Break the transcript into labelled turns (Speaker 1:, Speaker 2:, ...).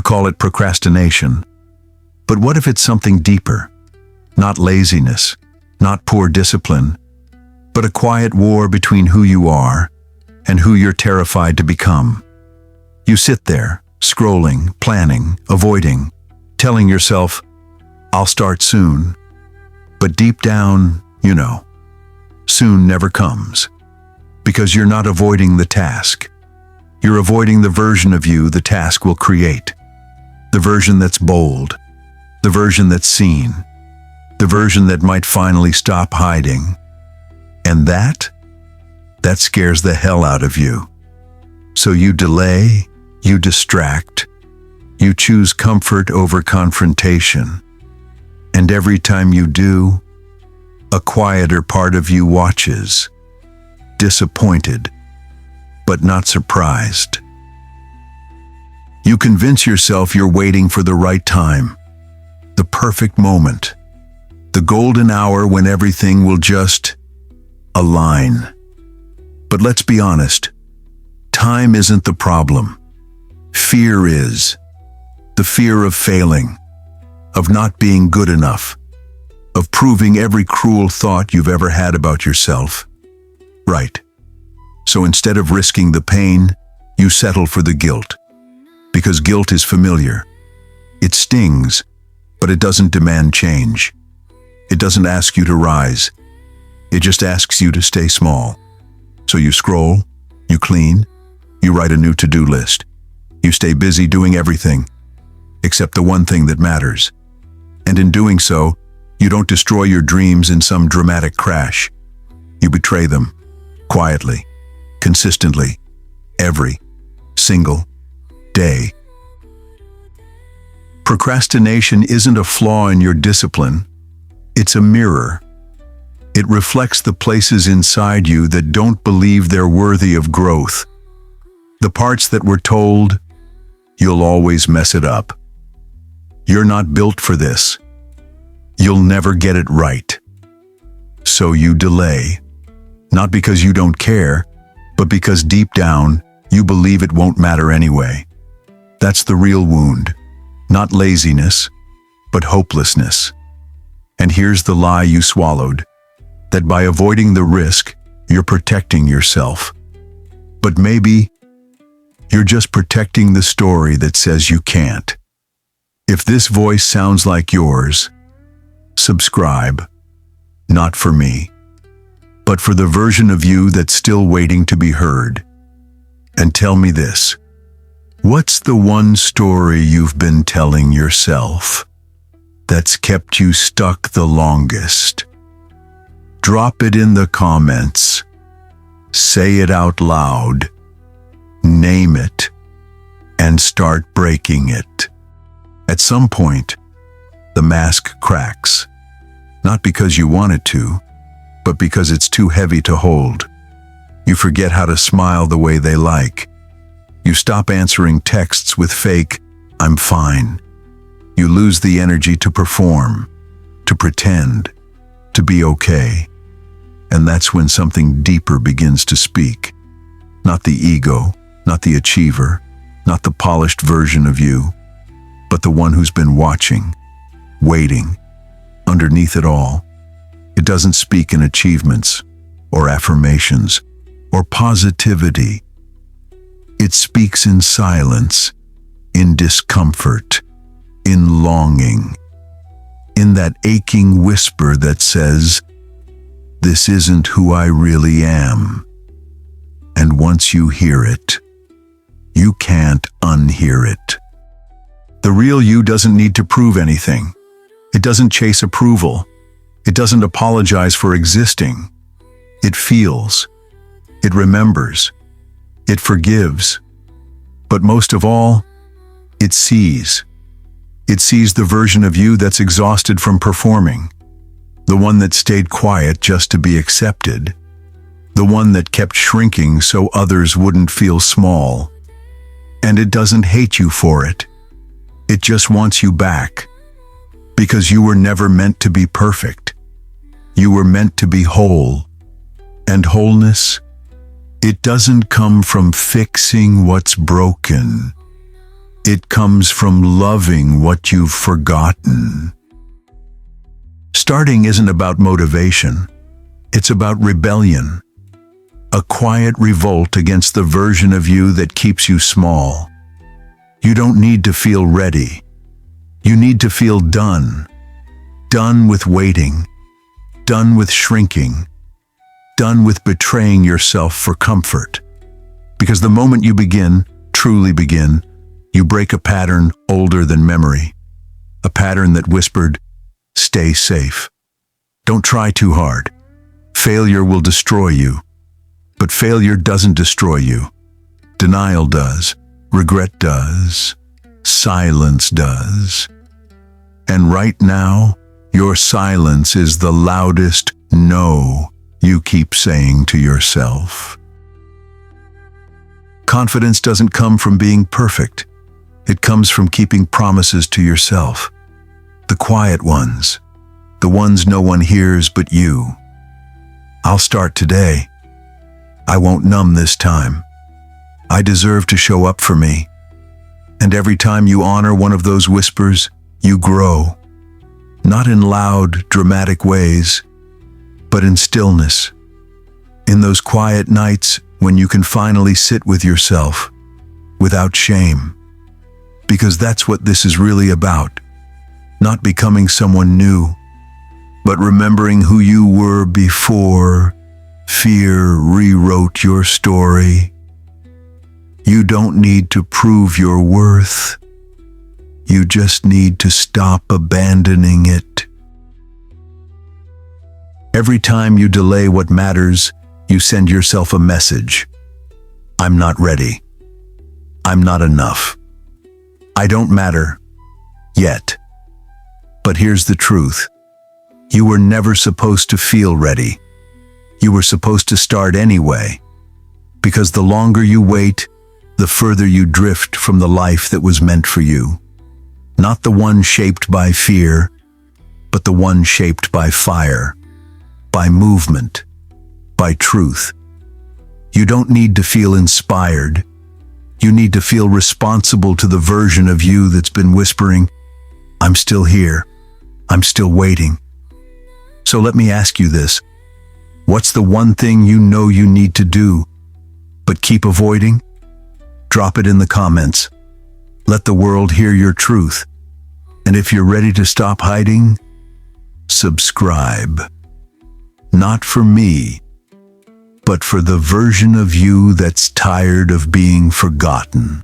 Speaker 1: call it procrastination. But what if it's something deeper? Not laziness, not poor discipline, but a quiet war between who you are and who you're terrified to become. You sit there, scrolling, planning, avoiding, telling yourself, "I'll start soon." But deep down, you know, soon never comes. Because you're not avoiding the task. You're avoiding the version of you the task will create. The version that's bold. The version that's seen. The version that might finally stop hiding. And that scares the hell out of you. So you delay, you distract, you choose comfort over confrontation. And every time you do, a quieter part of you watches, disappointed, but not surprised. You convince yourself you're waiting for the right time, the perfect moment, the golden hour when everything will just align. But let's be honest, time isn't the problem. Fear is. The fear of failing, of not being good enough, of proving every cruel thought you've ever had about yourself. Right. So instead of risking the pain, you settle for the guilt. Because guilt is familiar. It stings, but it doesn't demand change. It doesn't ask you to rise. It just asks you to stay small. So you scroll, you clean, you write a new to-do list. You stay busy doing everything, except the one thing that matters. And in doing so, you don't destroy your dreams in some dramatic crash. You betray them, quietly, consistently, every single day. Procrastination isn't a flaw in your discipline. It's a mirror. It reflects the places inside you that don't believe they're worthy of growth. The parts that were told, "You'll always mess it up. You're not built for this. You'll never get it right." So you delay, not because you don't care, but because deep down, you believe it won't matter anyway. That's the real wound. Not laziness, but hopelessness. And here's the lie you swallowed, that by avoiding the risk, you're protecting yourself. But maybe you're just protecting the story that says you can't. If this voice sounds like yours, subscribe. Not for me, but for the version of you that's still waiting to be heard. And tell me this. What's the one story you've been telling yourself that's kept you stuck the longest? Drop it in the comments. Say it out loud. Name it. And start breaking it. At some point, the mask cracks. Not because you want it to, but because it's too heavy to hold. You forget how to smile the way they like. You stop answering texts with fake, "I'm fine." You lose the energy to perform, to pretend, to be okay. And that's when something deeper begins to speak. Not the ego, not the achiever, not the polished version of you, but the one who's been watching, waiting, underneath it all. It doesn't speak in achievements, or affirmations, or positivity. It speaks in silence, in discomfort, in longing, in that aching whisper that says, "This isn't who I really am." And once you hear it, you can't unhear it. The real you doesn't need to prove anything. It doesn't chase approval. It doesn't apologize for existing. It feels. It remembers. It forgives. But most of all, it sees. It sees the version of you that's exhausted from performing. The one that stayed quiet just to be accepted. The one that kept shrinking so others wouldn't feel small. And it doesn't hate you for it. It just wants you back. Because you were never meant to be perfect. You were meant to be whole. And wholeness, it doesn't come from fixing what's broken. It comes from loving what you've forgotten. Starting isn't about motivation. It's about rebellion. A quiet revolt against the version of you that keeps you small. You don't need to feel ready. You need to feel done. Done with waiting. Done with shrinking. Done with betraying yourself for comfort. Because the moment you begin, truly begin, you break a pattern older than memory. A pattern that whispered, "Stay safe. Don't try too hard. Failure will destroy you." But failure doesn't destroy you. Denial does. Regret does. Silence does. And right now, your silence is the loudest no you keep saying to yourself. Confidence doesn't come from being perfect. It comes from keeping promises to yourself. The quiet ones. The ones no one hears but you. I'll start today. I won't numb this time. I deserve to show up for me. And every time you honor one of those whispers, you grow. Not in loud, dramatic ways, but in stillness. In those quiet nights when you can finally sit with yourself, without shame. Because that's what this is really about. Not becoming someone new, but remembering who you were before fear rewrote your story. You don't need to prove your worth. You just need to stop abandoning it. Every time you delay what matters, you send yourself a message. I'm not ready. I'm not enough. I don't matter. Yet. But here's the truth. You were never supposed to feel ready. You were supposed to start anyway. Because the longer you wait, the further you drift from the life that was meant for you. Not the one shaped by fear, but the one shaped by fire, by movement, by truth. You don't need to feel inspired. You need to feel responsible to the version of you that's been whispering, "I'm still here. I'm still waiting." So let me ask you this. What's the one thing you know you need to do, but keep avoiding? Drop it in the comments. Let the world hear your truth. And if you're ready to stop hiding, subscribe. Not for me, but for the version of you that's tired of being forgotten.